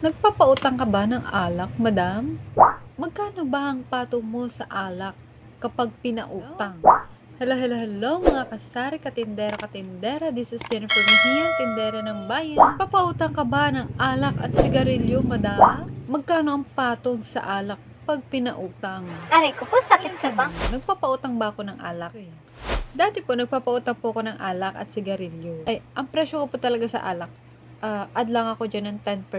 Nagpapautang ka ba ng alak, madam? Magkano ba ang patong mo sa alak kapag pinautang? Hello, hello, hello mga kasari, katindera, katindera. This is Jennifer Mejia, tindera ng bayan. Papautang ka ba ng alak at sigarilyo, madam? Magkano ang patong sa alak pag pinautang? Aray ko po, sakit sa bang. Nagpapautang ba ako ng alak? Dati po, nagpapautang po ako ng alak at sigarilyo. Ay, ang presyo ko po talaga sa alak, add lang ako dyan ng 10%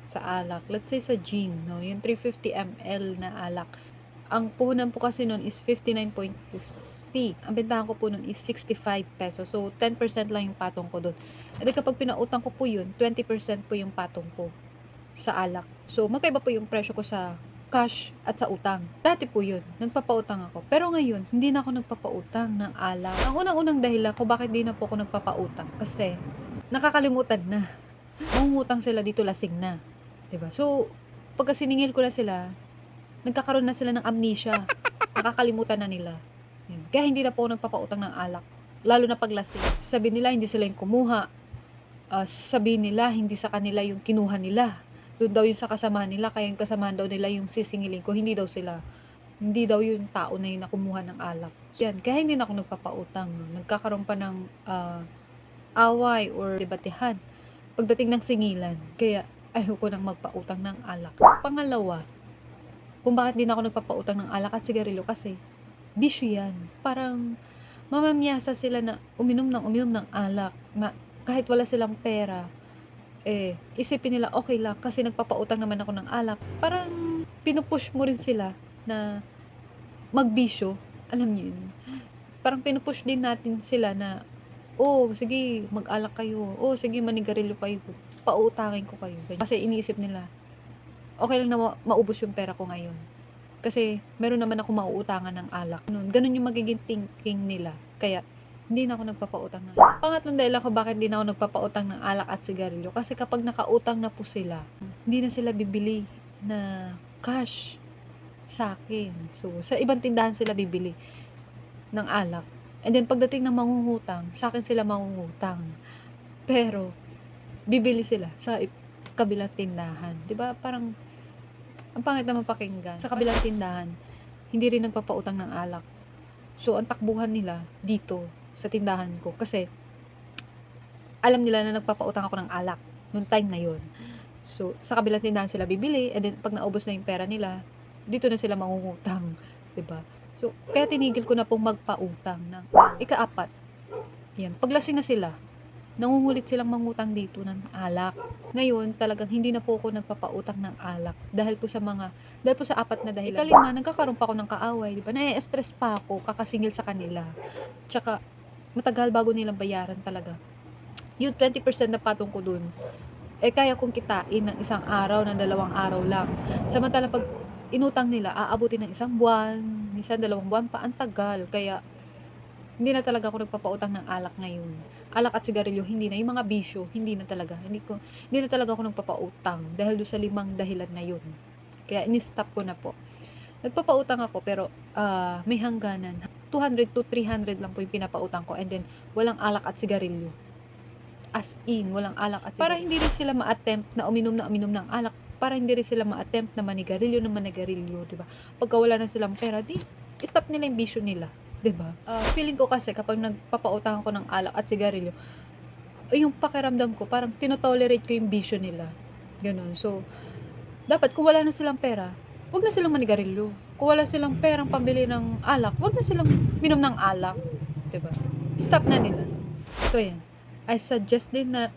sa alak. Let's say sa gin, no? Yung 350 ml na alak. Ang puhunan po kasi nun is 59.50. Ang bentahan ko po nun is 65 pesos. So, 10% lang yung patong ko dun. At kapag pinautang ko po yun, 20% po yung patong ko sa alak. So, magkaiba po yung presyo ko sa cash at sa utang. Dati po yun, nagpapautang ako. Pero ngayon, hindi na ako nagpapautang ng alak. Ang unang-unang dahilan ko bakit di na po ako nagpapautang. Kasi, nakakalimutan na. Mangungutang sila dito, lasing na. Diba? So, pagka siningil ko na sila, nagkakaroon na sila ng amnesia. Nakakalimutan na nila. Yun. Kaya hindi na po ako nagpapautang ng alak. Lalo na pag lasing. Sabihin nila, hindi sila yung kumuha. Sabihin nila, hindi sa kanila yung kinuha nila. Doon daw yung sa kasamahan nila, kaya yung kasamahan daw nila yung sisingilin ko, hindi daw sila. Hindi daw yung tao na yun na kumuha ng alak. Yan, kaya hindi na ako nagpapautang. Nagkakaroon pa ng away or debatehan pagdating ng singilan. Kaya ayoko nang magpautang ng alak. Pangalawa, kung bakit din ako nagpapautang ng alak at sigarilyo, kasi bisyo yan. Parang mamamiyasa sila na uminom ng alak, na kahit wala silang pera, isipin nila okay lang kasi nagpapautang naman ako ng alak. Parang pinupush mo rin sila na magbisyo. Alam niyo yun. Parang pinupush din natin sila na, oh, sige, mag-alak kayo. Oh, sige, manigarilyo kayo. Pautangin ko kayo. Ganyan. Kasi iniisip nila, okay lang na maubos yung pera ko ngayon. Kasi meron naman ako mauutangan ng alak. Ganun yung magiging thinking nila. Kaya, hindi na ako nagpapautang ng alak. Pangatlong dahilan ko bakit hindi na ako nagpapautang ng alak at sigarilyo. Kasi kapag nakautang na po sila, hindi na sila bibili na cash sa akin. So, sa ibang tindahan sila bibili ng alak. And then, pagdating ng mangungutang, sa akin sila mangungutang. Pero, bibili sila sa kabilang tindahan. 'Di ba? Parang, ang pangit naman pakinggan. Sa kabilang tindahan, hindi rin nagpapautang ng alak. So, ang takbuhan nila dito, sa tindahan ko. Kasi, alam nila na nagpapautang ako ng alak noong time na yon. So, sa kabilang tindahan sila bibili, and then, pag naubos na yung pera nila, dito na sila mangungutang. 'Di ba? So, kaya tinigil ko na pong magpautang ng ikaapat. Yan, paglasing na sila, nangungulit silang mangutang dito ng alak. Ngayon, talagang hindi na po ako nagpapautang ng alak dahil po sa apat na dahilan. Ikalima, nagkakaroon pa ako ng kaaway, di ba? Na-stress pa ako kakasingil sa kanila. Tsaka, matagal bago nilang bayaran talaga. Yung 20% na patong ko dun, kaya kong kitain ng isang araw, ng 2 araw lang. Samantala, pag inutang nila, aabutin ng 1 buwan, minsan 2 buwan pa, ang tagal. Kaya, hindi na talaga ako nagpapautang ng alak ngayon. Alak at sigarilyo, hindi na. Yung mga bisyo, hindi na talaga. Hindi na talaga ako nagpapautang dahil doon sa 5 dahilan na yun. Kaya, in-stop ko na po. Nagpapautang ako, pero may hangganan. 200 to 300 lang po yung pinapautang ko. And then, walang alak at sigarilyo. As in, walang alak at sigarilyo. Para hindi rin sila ma-attempt na uminom ng alak. Para hindi rin sila ma-attempt na manigarilyo, diba? Pagka wala na silang pera, stop nila yung bisyo nila. Diba? Feeling ko kasi kapag nagpapautang ako ng alak at sigarilyo, yung pakiramdam ko, parang tinotolerate ko yung bisyo nila. Ganun. So, dapat kung wala na silang pera, wag na silang manigarilyo. Kung wala silang perang pambili ng alak, wag na silang minom ng alak. Diba? Stop na nila. So, yan. I suggest din na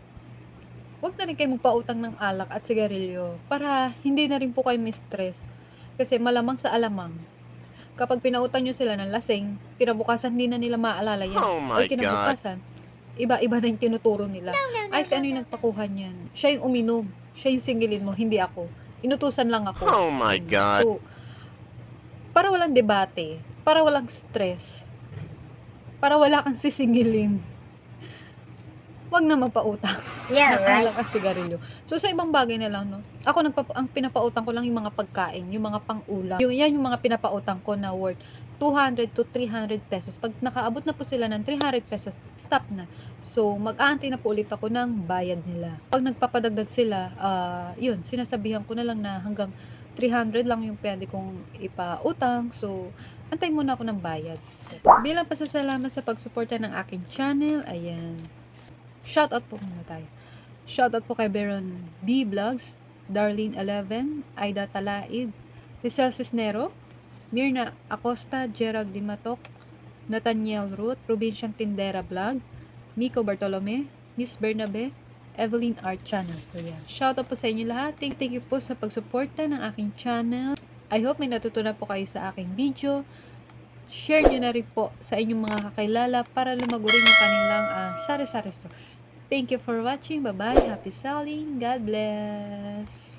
wag na rin kayo magpautang ng alak at sigarilyo para hindi na rin po kayo mistress. Kasi malamang sa alamang, kapag pinautang nyo sila ng lasing, kinabukasan hindi na nila maaalala yan. Oh my kinabukasan, iba-iba na yung tinuturo nila. Ay, si ano yung nagpakuha niyan? Siya yung uminom. Siya yung singilin mo, hindi ako. Inutusan lang ako. Oh my God. So, para walang debate, para walang stress, para wala kang sisingilin, wag na magpautang Yeah, ng right. alak at sigarilyo. So, sa ibang bagay na lang, no? Ako, ang pinapautang ko lang yung mga pagkain, yung mga pang-ulam. Yan yung mga pinapautang ko na worth 200 to 300 pesos. Pag nakaabot na po sila ng 300 pesos, stop na. So, mag-aantay na po ulit ako ng bayad nila. Pag nagpapadagdag sila, yun, sinasabihan ko na lang na hanggang 300 lang yung pwede kong ipautang. So, antay muna ako ng bayad. Bilang pasasalamat sa pagsuporta ng aking channel, ayan. Shoutout po muna tayo. Shoutout po kay Baron B Vlogs, Darlene 11, Aida Talaid, Rizal Cisnero, Mirna Acosta, Gerald Dimatok, Nathaniel Ruth, Probinsyang Tindera Vlog, Miko Bartolome, Miss Bernabe, Evelyn Art Channel. So yeah, shoutout po sa inyo lahat. Thank you po sa pagsuporta ng aking channel. I hope may natutunan po kayo sa aking video. Share nyo na rin po sa inyong mga kakilala para lumago rin yung kanilang sari-sari store. Thank you for watching. Bye-bye. Happy selling. God bless.